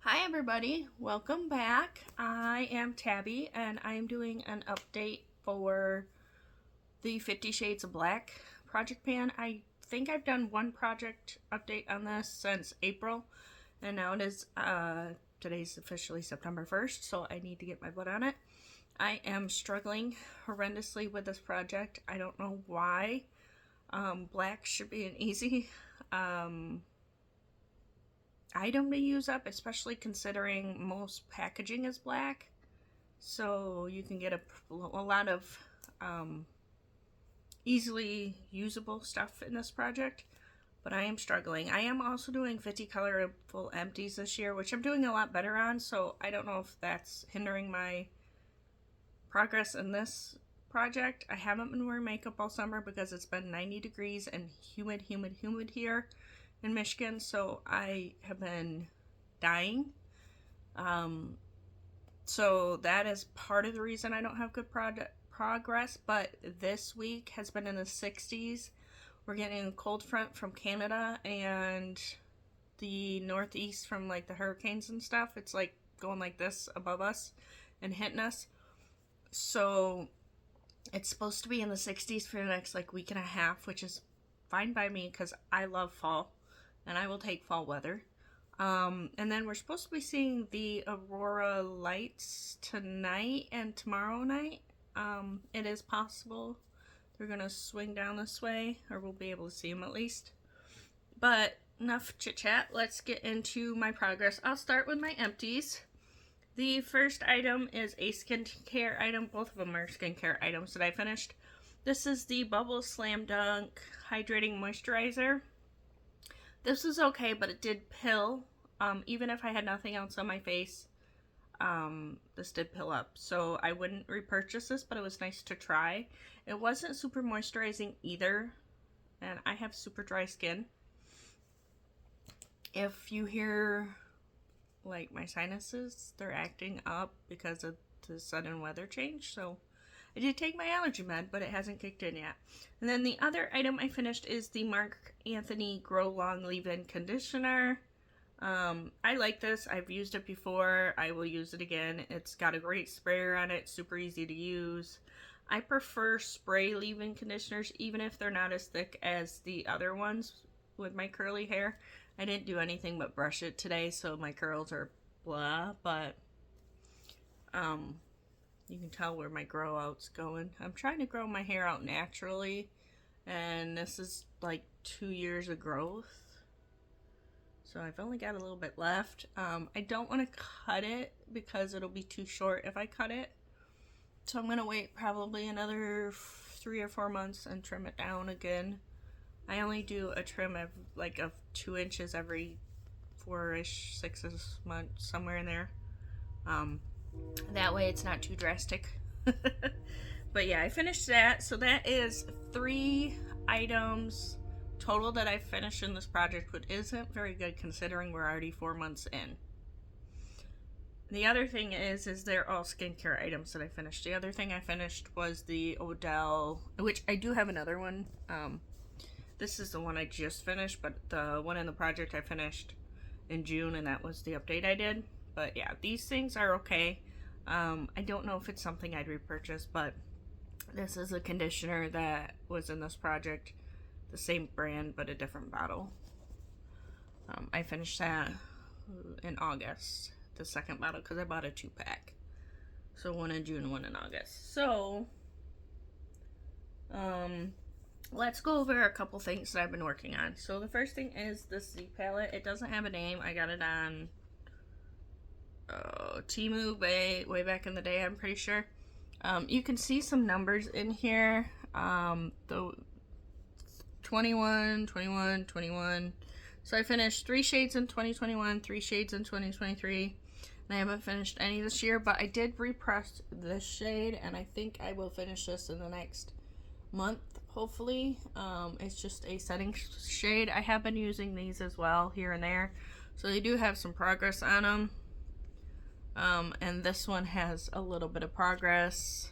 Hi everybody, welcome back. I am Tabby and I am doing an update for the 50 Shades of Black project pan. I think I've done one project update on this since April, and now it is today's officially September 1st, so I need to get my butt on it. I am struggling horrendously with this project. I don't know why. Black should be an easy item to use up, especially considering most packaging is black. So you can get a lot of easily usable stuff in this project. But I am struggling. I am also doing 50 colorful empties this year, which I'm doing a lot better on. So I don't know if that's hindering my progress in this project. I haven't been wearing makeup all summer because it's been 90 degrees and humid here in Michigan, so I have been dying. So that is part of the reason I don't have good progress, but this week has been in the 60s. We're getting a cold front from Canada and the northeast from like the hurricanes and stuff. It's like going like this above us and hitting us. So it's supposed to be in the 60s for the next like week and a half, which is fine by me because I love fall and I will take fall weather. And then we're supposed to be seeing the aurora lights tonight and tomorrow night. It is possible they're gonna swing down this way, or we'll be able to see them at least. But enough chit chat, let's get into my progress. I'll start with my empties. The first item is a skincare item. Both of them are skincare items that I finished. This is the Bubble Slam Dunk Hydrating Moisturizer. This was okay, but it did pill. Even if I had nothing else on my face, this did pill up. So I wouldn't repurchase this, but it was nice to try. It wasn't super moisturizing either, and I have super dry skin. If you hear like my sinuses, they're acting up because of the sudden weather change. So I did take my allergy med, but it hasn't kicked in yet. And then the other item I finished is the Marc Anthony Grow Long Leave-In Conditioner. I like this. I've used it before. I will use it again. It's got a great sprayer on it. Super easy to use. I prefer spray leave-in conditioners, even if they're not as thick as the other ones with my curly hair. I didn't do anything but brush it today, so my curls are blah, but you can tell where my grow out's going. I'm trying to grow my hair out naturally, and this is like 2 years of growth. So I've only got a little bit left. I don't want to cut it because it'll be too short if I cut it. So I'm going to wait probably another 3 or 4 months and trim it down again. I only do a trim of like of 2 inches every 4-ish, 6 months, somewhere in there. That way it's not too drastic. But yeah, I finished that. So that is 3 items total that I finished in this project, which isn't very good considering we're already 4 months in. The other thing is they're all skincare items that I finished. The other thing I finished was the Odell, which I do have another one. This is the one I just finished, but the one in the project I finished in June, and that was the update I did. But yeah, these things are okay. I don't know if it's something I'd repurchase, but this is a conditioner that was in this project. The same brand, but a different bottle. I finished that in August, the second bottle, because I bought a 2-pack. So one in June, one in August. So, let's go over a couple things that I've been working on. So the first thing is this Z palette. It doesn't have a name. I got it on Temu way back in the day, I'm pretty sure. You can see some numbers in here. The 21, 21, 21. So I finished 3 shades in 2021, 3 shades in 2023. And I haven't finished any this year, but I did repress this shade, and I think I will finish this in the next month, hopefully. It's just a setting shade. I have been using these as well here and there, so they do have some progress on them. And this one has a little bit of progress.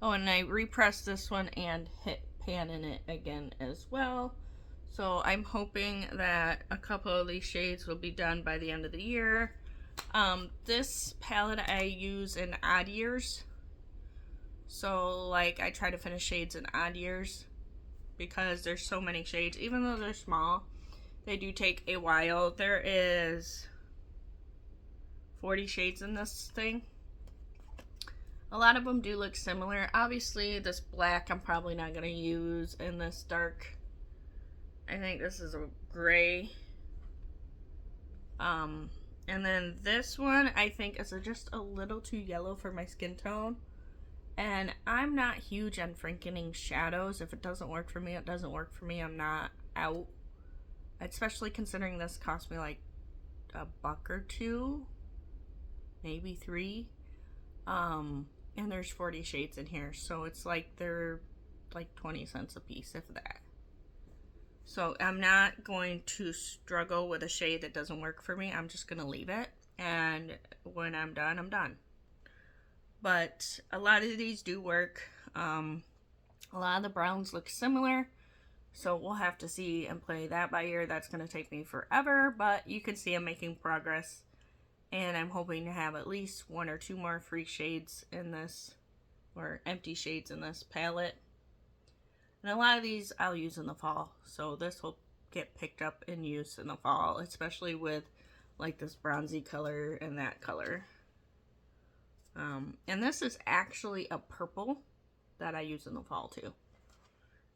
Oh, and I repressed this one and hit pan in it again as well. So I'm hoping that a couple of these shades will be done by the end of the year. This palette I use in odd years. So, like, I try to finish shades in odd years because there's so many shades. Even though they're small, they do take a while. There is 40 shades in this thing. A lot of them do look similar. Obviously, this black I'm probably not going to use, and this dark, I think this is a gray. And then this one I think is just a little too yellow for my skin tone. And I'm not huge on frankening shadows. If it doesn't work for me, it doesn't work for me. I'm not out. Especially considering this cost me like $1 or $2, maybe $3. And there's 40 shades in here, so it's like they're like 20 cents a piece, if that. So I'm not going to struggle with a shade that doesn't work for me. I'm just gonna leave it, and when I'm done, I'm done. But a lot of these do work. A lot of the browns look similar, so we'll have to see and play that by ear. That's gonna take me forever, but you can see I'm making progress. And I'm hoping to have at least 1 or 2 more free shades in this, or empty shades in this palette. And a lot of these I'll use in the fall, so this will get picked up and used in the fall, especially with like this bronzy color and that color. And this is actually a purple that I use in the fall too.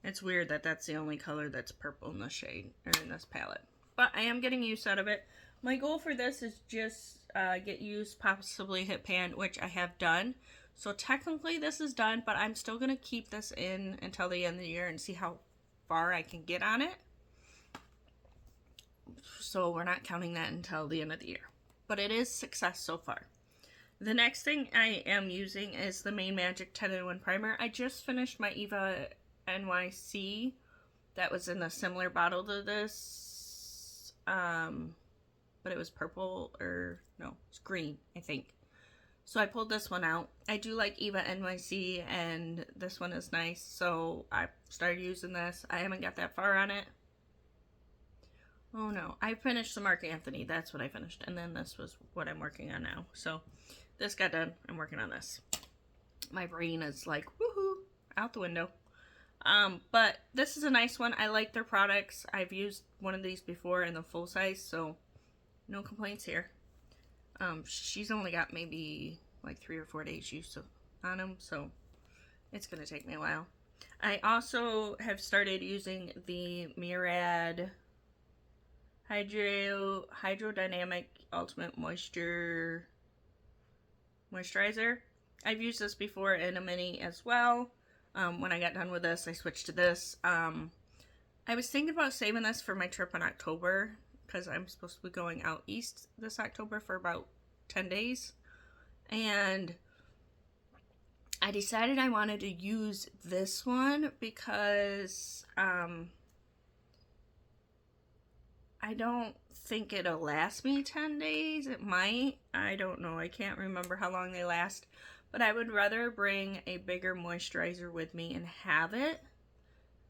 It's weird that that's the only color that's purple in the shade, or in this palette. But I am getting use out of it. My goal for this is just get used, possibly hit pan, which I have done. So technically this is done, but I'm still going to keep this in until the end of the year and see how far I can get on it. So we're not counting that until the end of the year. But it is success so far. The next thing I am using is the Main Magic 10-in-1 Primer. I just finished my Eva NYC that was in a similar bottle to this. But it was purple, or no, it's green, I think. So I pulled this one out. I do like Eva NYC, and this one is nice, so I started using this. I haven't got that far on it. Oh no, I finished the Marc Anthony. That's what I finished, and then this was what I'm working on now. So this got done. I'm working on this. My brain is like, woohoo, out the window. But this is a nice one. I like their products. I've used one of these before in the full size, so no complaints here. She's only got maybe like 3 or 4 days use on them, so it's gonna take me a while. I also have started using the Murad Hydrodynamic Ultimate Moisturizer. I've used this before in a mini as well. When I got done with this, I switched to this. I was thinking about saving this for my trip in October, because I'm supposed to be going out east this October for about 10 days. And I decided I wanted to use this one because I don't think it'll last me 10 days. It might. I don't know. I can't remember how long they last. But I would rather bring a bigger moisturizer with me and have it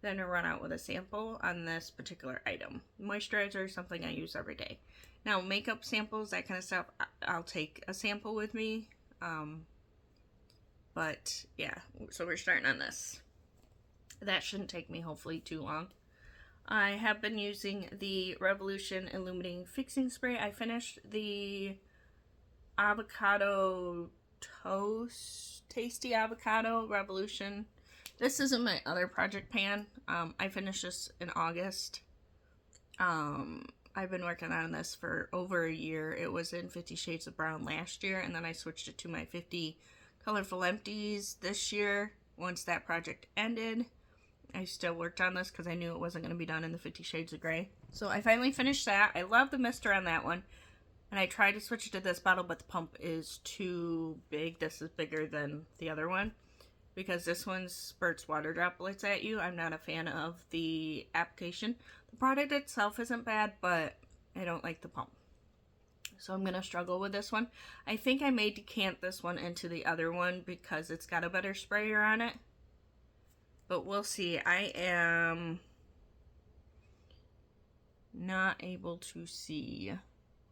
than to run out with a sample on this particular item. Moisturizer is something I use every day. Now, makeup samples, that kind of stuff, I'll take a sample with me. But yeah, so we're starting on this. That shouldn't take me hopefully too long. I have been using the Revolution Illuminating Fixing Spray. I finished the avocado toast, tasty avocado Revolution. This isn't my other project pan. I finished this in August. I've been working on this for over a year. It was in 50 Shades of Brown last year, and then I switched it to my 50 Colorful Empties this year. Once that project ended, I still worked on this because I knew it wasn't going to be done in the 50 Shades of Grey. So I finally finished that. I love the mister on that one. And I tried to switch it to this bottle, but the pump is too big. This is bigger than the other one, because this one spurts water droplets at you. I'm not a fan of the application. The product itself isn't bad, but I don't like the pump. So I'm going to struggle with this one. I think I may decant this one into the other one because it's got a better sprayer on it. But we'll see. I am not able to see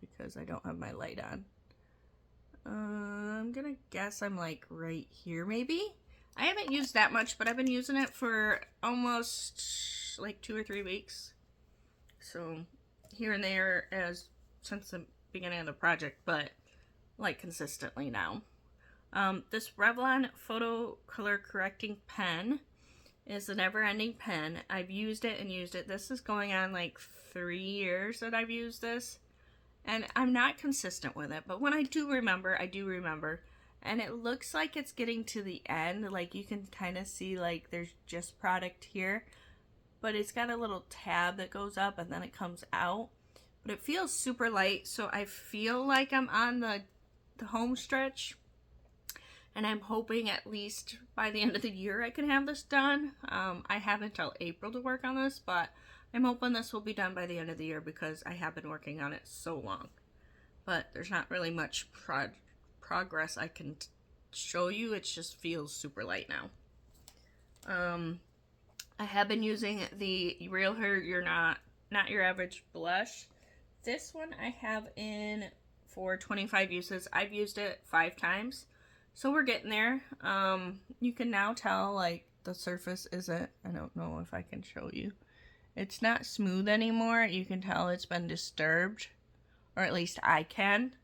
because I don't have my light on. I'm gonna guess I'm like right here maybe. I haven't used that much, but I've been using it for almost like 2 or 3 weeks. So here and there since the beginning of the project, but like consistently now. This Revlon Photo Color Correcting Pen is a never-ending pen. I've used it and used it. This is going on like 3 years that I've used this. And I'm not consistent with it, but when I do remember, I do remember. And it looks like it's getting to the end. Like you can kind of see like there's just product here. But it's got a little tab that goes up and then it comes out. But it feels super light, so I feel like I'm on the home stretch. And I'm hoping at least by the end of the year I can have this done. I have until April to work on this, but I'm hoping this will be done by the end of the year because I have been working on it so long. But there's not really much progress I can show you. It just feels super light now. I have been using the Real Her You're Not Your Average blush. This one I have in for 25 uses. I've used it 5 times. So we're getting there. You can now tell like the surface isn't, I don't know if I can show you. It's not smooth anymore. You can tell it's been disturbed, or at least I can.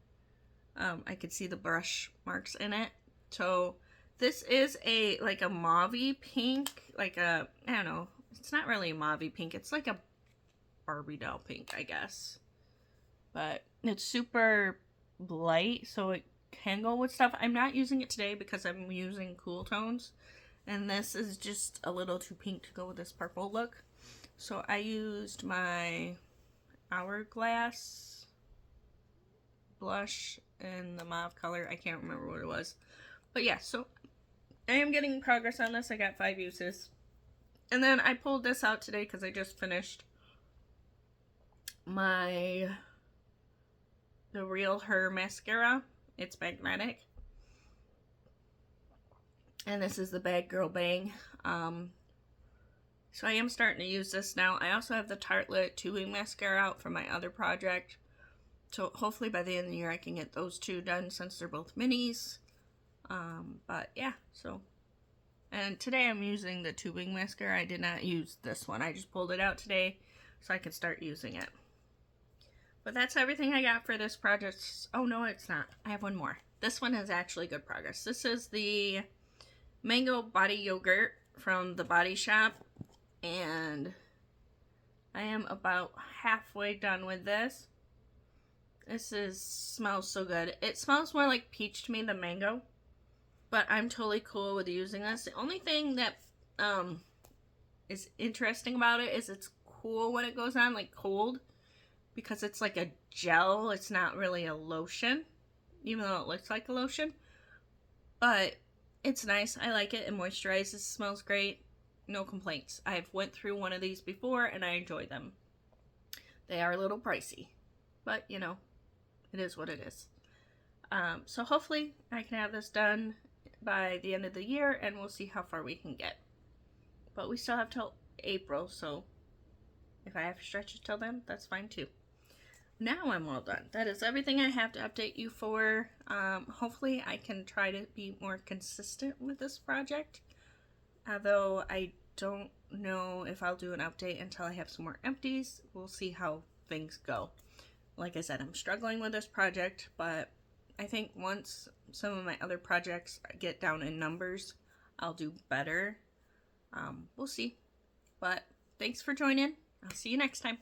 I can see the brush marks in it. So this is like a mauve-y pink, like a, I don't know, it's not really a mauve-y pink. It's like a Barbie doll pink, I guess. But it's super light, so it can go with stuff. I'm not using it today because I'm using cool tones. And this is just a little too pink to go with this purple look. So I used my Hourglass blush in the mauve color. I can't remember what it was. But yeah, so I am getting progress on this. I got 5 uses. And then I pulled this out today because I just finished the Real Her mascara. It's magnetic. And this is the Bad Girl Bang. So I am starting to use this now. I also have the Tartelette 2-wing mascara out for my other project. So hopefully by the end of the year I can get those 2 done since they're both minis. But yeah, so. And today I'm using the 2-wing mascara. I did not use this one. I just pulled it out today so I could start using it. But that's everything I got for this project. Oh no, it's not. I have one more. This one is actually good progress. This is the Mango Body Yogurt from The Body Shop. And I am about halfway done with this. This smells so good. It smells more like peach to me than mango. But I'm totally cool with using this. The only thing that is interesting about it is it's cool when it goes on, like cold. Because it's like a gel. It's not really a lotion. Even though it looks like a lotion. But it's nice. I like it. It moisturizes. Smells great. No complaints. I've went through one of these before and I enjoy them. They are a little pricey. But, you know, it is what it is. So hopefully I can have this done by the end of the year and we'll see how far we can get. But we still have till April, so if I have to stretch it till then, that's fine too. Now I'm all done. That is everything I have to update you for. Hopefully I can try to be more consistent with this project. Although I don't know if I'll do an update until I have some more empties. We'll see how things go. Like I said, I'm struggling with this project, but I think once some of my other projects get down in numbers, I'll do better. We'll see. But thanks for joining. I'll see you next time.